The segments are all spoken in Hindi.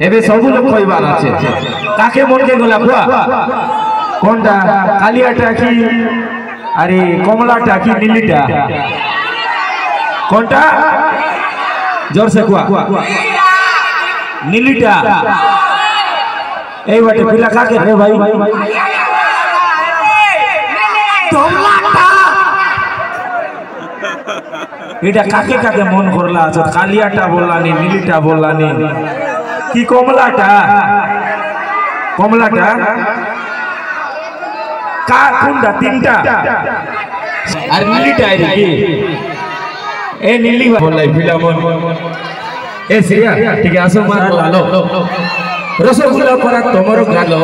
এবে সবু লোক কইবার আছে কাকে মনকে গলা খুয়া কোনটা কালিয়াটা কি আরে কমলাটা কি নীলিটা কোনটা জোর সে খুয়া নীলিটা এই বাটে পিলা কাকে রে ভাই কমলাটা এটা কাকে কাকে মন করলা আছে কালিয়াটা বললানি নীলিটা বললানি কি কমলাটা কমলাটা কা কোনটা তিনটা আর নীলিটা এর কি এ নীলি বললাই ফিলামন এ সিয়া ঠিক আছে মার লালো রসগোল্লা করা তোমার গালো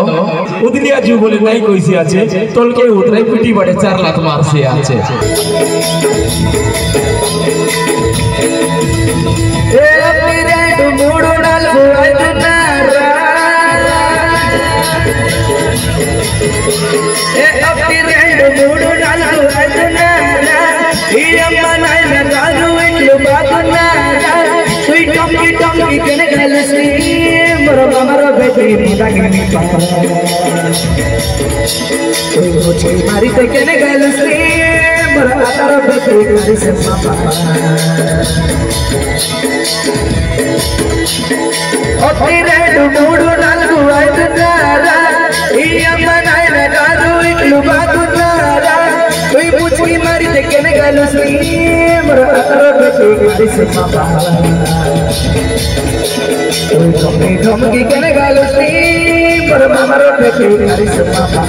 উদলিয়া জু বলে নাই কইছি আছে তলকে উতরাই পিটি বাড়ে 4 লাখ মারছে আছে ए पिरेड मूड डाल अदनारा ए पिरेड मूड डाल अदनारा ई अम्मा नाय लगादू इटलू बादनारा तुई टंकी टंकी कने गलसी मरो मरो बेटी मुदा गिनी पापा तुई मुझे मारी ते कने गलसी मरो तारो बेटी गली से पापा पिरेड मूड नालू अदनारा ई अम्मा नाय लगादू इटलू बादनारा तुई मुझे मारी ते कने गलसी मरो तारो बेटी गली से पापा तुई धमकी धमकी कने गलसी मरो मरो बेटी गली से पापा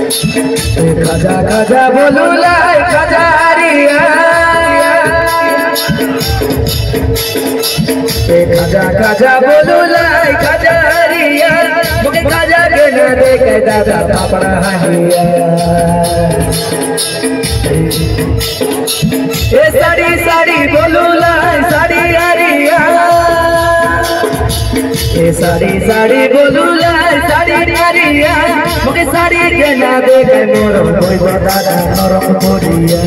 खाजा खाजा बोलू लाई खाजारिया खाजा खाजा बोलू लाई खाजारिया मुझे खाजा के न देखे दादा पापड़ा हानिया ए साड़ी साड़ी बोलू लाई साड़ी आरिया ए साड़ी साड़ी बोलू लाई साड़ी आरिया मुझे साड़ी के ना देखे मोर कोई दादा नरम कोरिया।